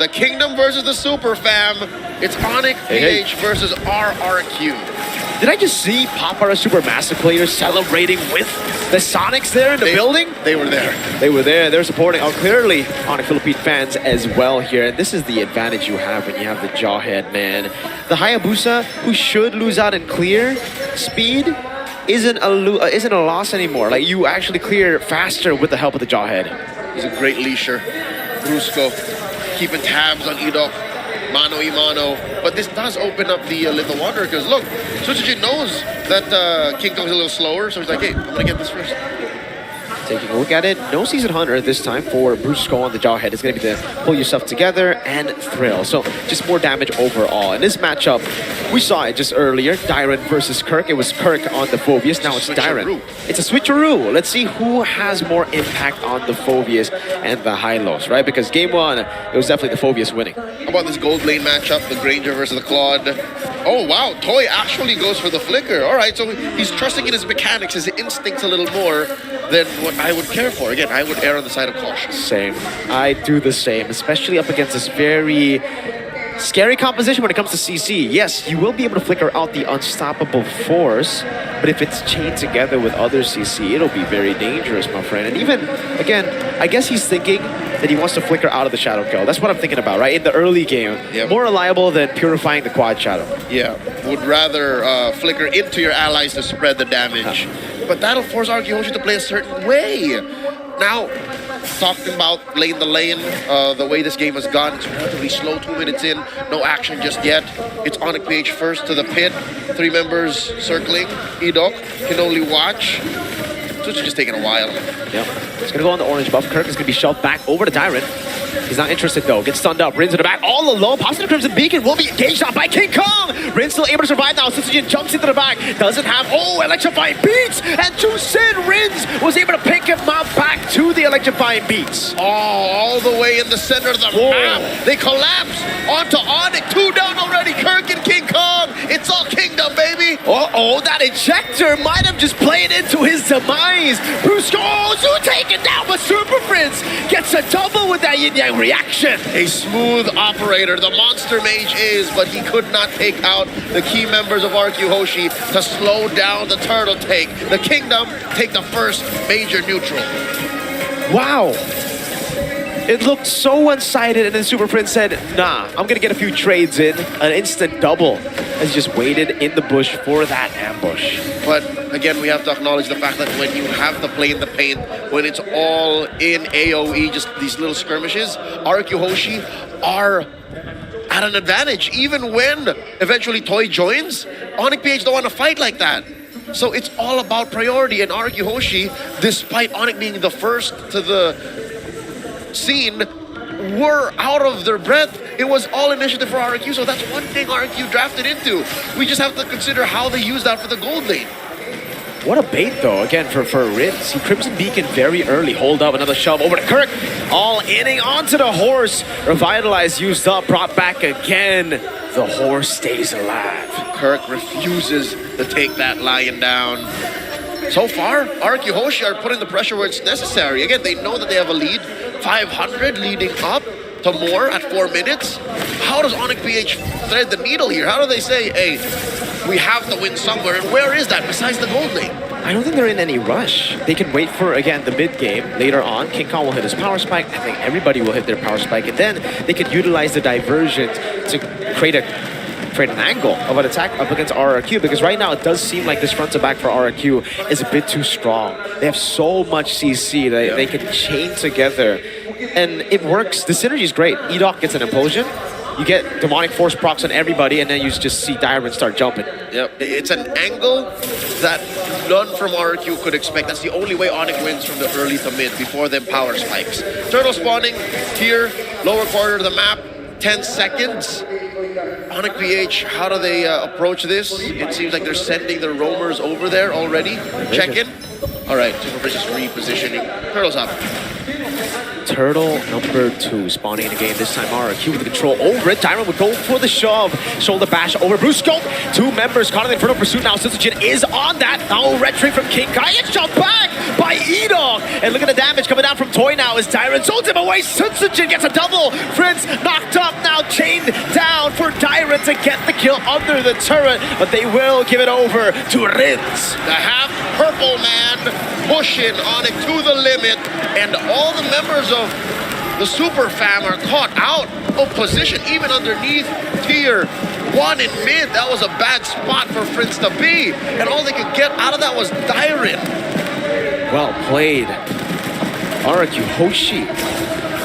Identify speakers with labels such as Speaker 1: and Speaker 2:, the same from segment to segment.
Speaker 1: the Kingdom versus the Super Fam. It's Onic PH versus RRQ.
Speaker 2: Did I just see Papara Supermassive players celebrating with the Sonics there in the building?
Speaker 1: They were there.
Speaker 2: They were there. They're supporting clearly Onic Philippine fans as well here. And this is the advantage you have when you have the Jawhead, man. The Hayabusa, who should lose out in clear speed, isn't a loss anymore. Like, you actually clear faster with the help of the Jawhead.
Speaker 1: He's a great leasher. Brusco keeping tabs on Edok. Mano y mano. But this does open up the Little Wanderer, because look, Sutsujin knows that King Kong's a little slower, so he's like, hey, I'm gonna get this first.
Speaker 2: Taking a look at it, no Season Hunter this time for Brusco on the Jawhead. It's going to be the pull yourself together and thrill. So just more damage overall. In this matchup, we saw it just earlier, Dyron versus Kirk. It was Kirk on the Phoveus, now it's Dyron. It's a switcheroo. Let's see who has more impact on the Phoveus and the Hylos, right? Because game one, it was definitely the Phoveus winning.
Speaker 1: How about this gold lane matchup, the Granger versus the Claude? Oh, wow, Toy actually goes for the flicker. All right, so he's trusting in his mechanics, his instincts a little more than what I would care for. Again, I would err on the side of caution.
Speaker 2: Same. I do the same, especially up against this very scary composition when it comes to CC. Yes, you will be able to flicker out the unstoppable force, but if it's chained together with other CC, it'll be very dangerous, my friend. And even, again, I guess he's thinking that he wants to flicker out of the Shadow Kill. That's what I'm thinking about, right? In the early game, more reliable than purifying the quad Shadow.
Speaker 1: Yeah, would rather flicker into your allies to spread the damage. But that'll force Hoshi to play a certain way. Now, talking about lane the lane, the way this game has gone, it's relatively slow, 2 minutes in, no action just yet. It's Onic PH first to the pit, 3 members circling. Edok can only watch. So it's just taking a while.
Speaker 2: Yep. It's going to go on the orange buff. Kirk is going to be shoved back over to Dyron. He's not interested though. Gets stunned up. Rin's in the back all alone. Pops in the Crimson Beacon. Will be engaged on by King Kong. Rin's still able to survive now. Sutsujin jumps into the back. Doesn't have. Oh, electrifying beats. And to Sin, Rins was able to pick him up back to the electrifying beats.
Speaker 1: Oh, all the way in the center of the map. They collapse onto Onic. 2 down already. Kirk and King Kong. It's all Kingdom, baby.
Speaker 2: Uh-oh, that ejector might have just played into his demise. Brusco, oh, taken down, but Super Prince gets a double with that yin-yang reaction.
Speaker 1: A smooth operator, the Monster Mage is, but he could not take out the key members of RQ Hoshi to slow down the turtle take. The Kingdom take the first major neutral.
Speaker 2: Wow. It looked so one-sided, and then Super Prince said, nah, I'm going to get a few trades in. An instant double as he just waited in the bush for that ambush.
Speaker 1: But again, we have to acknowledge the fact that when you have to play in the paint, when it's all in AoE, just these little skirmishes, RQ Hoshi are at an advantage. Even when eventually Toy joins, Onic PH don't want to fight like that. So it's all about priority, and RQ Hoshi, despite Onic being the first to the scene, were out of their breath. It was all initiative for RQ, so that's one thing RQ drafted into. We just have to consider how they use that for the gold lane.
Speaker 2: What a bait, though, again, for Ritz. He Crimson Beacon very early. Hold up, another shove over to Kirk. All inning onto the horse. Revitalize used up, brought back again. The horse stays alive.
Speaker 1: Kirk refuses to take that lion down. So far, RQ Hoshi are putting the pressure where it's necessary. Again, they know that they have a lead. 500 leading up to more at 4 minutes. How does Onic PH thread the needle here? How do they say, hey, we have to win somewhere, and where is that besides the gold lane?
Speaker 2: I don't think they're in any rush. They can wait for, again, the mid-game. Later on, King Kong will hit his power spike. I think everybody will hit their power spike, and then they could utilize the diversion to create an angle of an attack up against RRQ, because right now it does seem like this front to back for RRQ is a bit too strong. They have so much CC that they can chain together, and it works. The synergy is great. Edok gets an implosion. You get demonic force procs on everybody, and then you just see Dyron start jumping.
Speaker 1: Yep, it's an angle that none from RQ could expect. That's the only way Onic wins from the early to mid before them power spikes. Turtle spawning here, lower quarter of the map, 10 seconds. Onic PH, how do they approach this? It seems like they're sending their roamers over there already. Check in. All right, Super just repositioning. Turtle's up.
Speaker 2: Turtle number 2 spawning in the game this time. RQ with the control over it. Dyron would go for the shove. Shoulder bash over Brusco. 2 members caught in the Infernal Pursuit now. Sutsujin is on that. Now red tree from King Kai. It's jumped back by by Edog. And look at the damage coming down from Toy now as Dyron zones him away. Sunsujin gets a double. Prince knocked up, now chained down for Dyron to get the kill under the turret. But they will give it over to Rins.
Speaker 1: The half-purple man pushing Onic to the limit, and all the members of the Super Fam are caught out of position, even underneath tier 1 in mid. That was a bad spot for Prince to be, and all they could get out of that was Dyron.
Speaker 2: Well played. RQ Hoshi.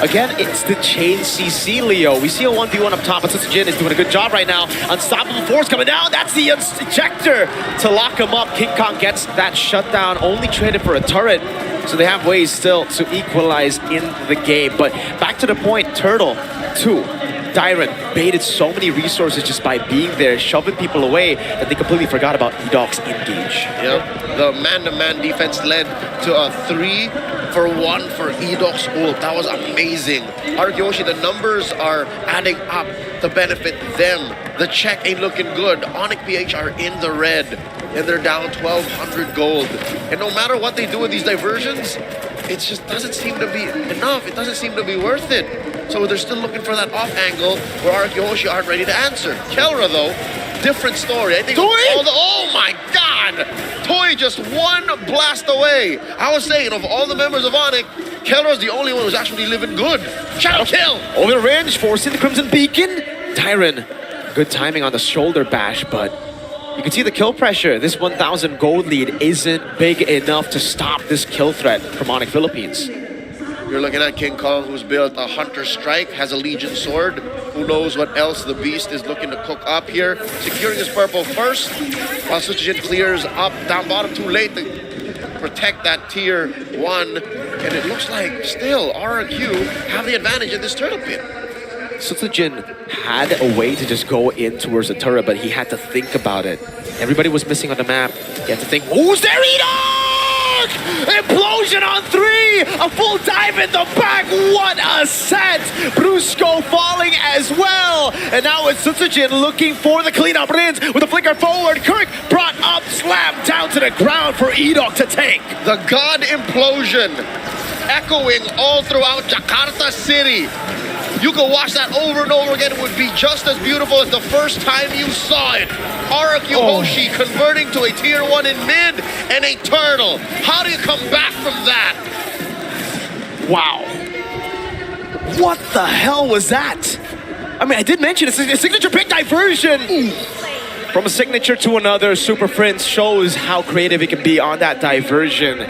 Speaker 2: Again, it's the chain CC, Leo. We see a 1v1 up top, but Jin is doing a good job right now. Unstoppable force coming down. That's the ejector to lock him up. King Kong gets that shutdown, only traded for a turret. So they have ways still to equalize in the game. But back to the point, Turtle, 2. Dyron baited so many resources just by being there, shoving people away, that they completely forgot about Edog's engage.
Speaker 1: Yep, the man-to-man defense led to a 3-for-1 for Edog's ult. That was amazing. Hoshi, the numbers are adding up to benefit them. The check ain't looking good. Onic PH are in the red, and they're down 1,200 gold. And no matter what they do with these diversions, it just doesn't seem to be enough. It doesn't seem to be worth it. So they're still looking for that off angle where Hoshi aren't ready to answer. Kelra, though, different story. I think
Speaker 2: Toy!
Speaker 1: oh my God! Toy just one blast away. I was saying, of all the members of Onic, Kelra's the only one who's actually living good. Shadow kill!
Speaker 2: Over the range, forcing the Crimson Beacon. Dyron, good timing on the shoulder bash, but you can see the kill pressure. This 1,000 gold lead isn't big enough to stop this kill threat from Onic Philippines.
Speaker 1: You're looking at King Kong, who's built a Hunter Strike, has a Legion Sword. Who knows what else the Beast is looking to cook up here. Securing his purple first, while Suchijin clears up down bottom too late to protect that tier 1. And it looks like still RRQ have the advantage in this turtle pit.
Speaker 2: Sutsujin had a way to just go in towards the turret, but he had to think about it. Everybody was missing on the map. He had to think, who's there, Edog? Implosion on 3! A full dive in the back! What a set! Brusco falling as well! And now it's Sutsujin looking for the cleanup. Rins with a flicker forward. Kirk brought up, slammed down to the ground for Edog to take.
Speaker 1: The God Implosion echoing all throughout Jakarta City. You could watch that over and over again. It would be just as beautiful as the first time you saw it. RQ Hoshi converting to a tier 1 in mid and a turtle. How do you come back from that?
Speaker 2: Wow. What the hell was that? I mean, I did mention it's a signature pick diversion. From a signature to another, Super Prince shows how creative it can be on that diversion.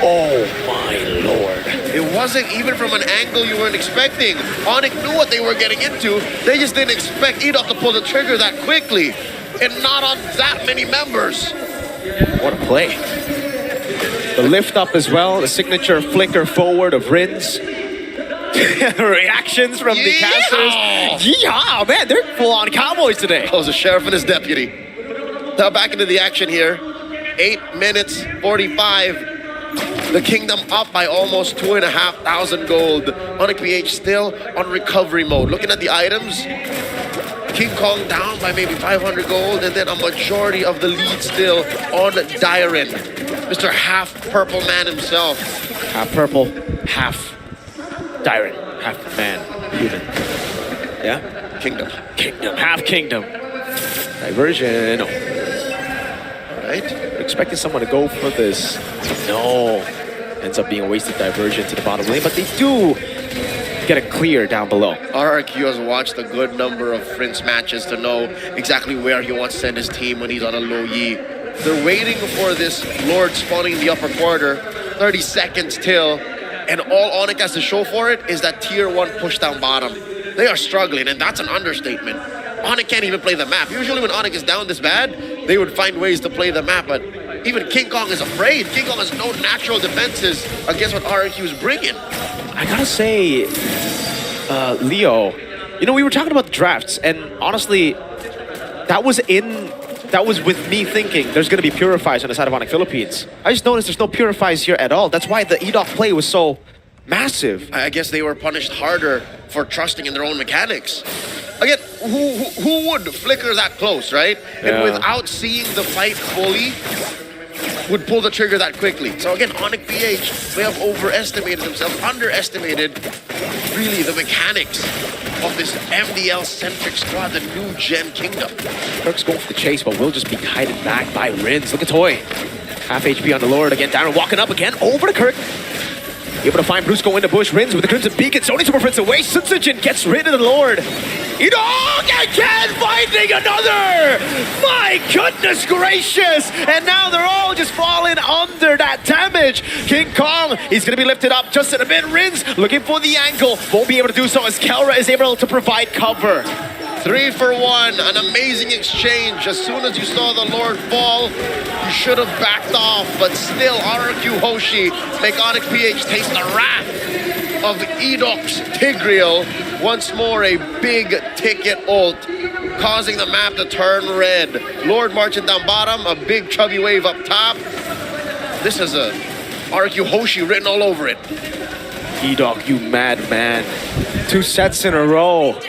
Speaker 2: Oh my lord.
Speaker 1: It wasn't even from an angle you weren't expecting. Onic knew what they were getting into. They just didn't expect Edog to pull the trigger that quickly. And not on that many members.
Speaker 2: What a play. The lift up as well, the signature flicker forward of Rins. Reactions from the casters. Yeehaw, man, they're full-on Cowboys today.
Speaker 1: That was a sheriff and his deputy. Now back into the action here. 8 minutes, 45. The Kingdom up by almost 2,500 gold. Onic PH still on recovery mode. Looking at the items, King Kong down by maybe 500 gold, and then a majority of the lead still on Dyron. Mr. Half Purple Man himself.
Speaker 2: Half purple, half Dyron, half man, human. Yeah?
Speaker 1: Kingdom.
Speaker 2: Kingdom, half kingdom. Diversion.
Speaker 1: All right.
Speaker 2: Expecting someone to go for this. No. Ends up being a wasted diversion to the bottom lane, but they do get a clear down below.
Speaker 1: RRQ has watched a good number of Prince matches to know exactly where he wants to send his team when he's on a low Yi. They're waiting for this Lord spawning in the upper quarter, 30 seconds till, and all Onic has to show for it is that tier 1 push down bottom. They are struggling, and that's an understatement. Onic can't even play the map. Usually when Onic is down this bad, they would find ways to play the map, but even King Kong is afraid. King Kong has no natural defenses against what RRQ is bringing.
Speaker 2: I gotta say, Leo, you know, we were talking about the drafts, and honestly, that was with me thinking there's gonna be purifies on the side of Onic Philippines. I just noticed there's no purifies here at all. That's why the Edog play was so massive.
Speaker 1: I guess they were punished harder for trusting in their own mechanics. Again, who would flicker that close, right?
Speaker 2: Yeah.
Speaker 1: And without seeing the fight fully, would pull the trigger that quickly. So again, Onic PH may have overestimated themselves, underestimated really the mechanics of this MDL-centric squad, the new gen kingdom.
Speaker 2: Kirk's going for the chase, but will just be guided back by Rins. Look at Toy. Half HP on the Lord again. Darren walking up again over to Kirk. Able to find Brusco in the bush. Rins with the Crimson Beacon. Sony Super Prince away. Sunsujin gets rid of the Lord. Enoch again finding another! My goodness gracious! And now they're all just falling under that damage. King Kong, he's going to be lifted up just in a bit. Rins looking for the angle. Won't be able to do so as Kelra is able to provide cover.
Speaker 1: 3 for 1, an amazing exchange. As soon as you saw the Lord fall, you should have backed off, but still RQ Hoshi make Onic PH taste the wrath of Edoc's Tigreal. Once more a big ticket ult, causing the map to turn red. Lord marching down bottom, a big chubby wave up top. This has a RQ Hoshi written all over it.
Speaker 2: Edoc, you mad man. 2 sets in a row.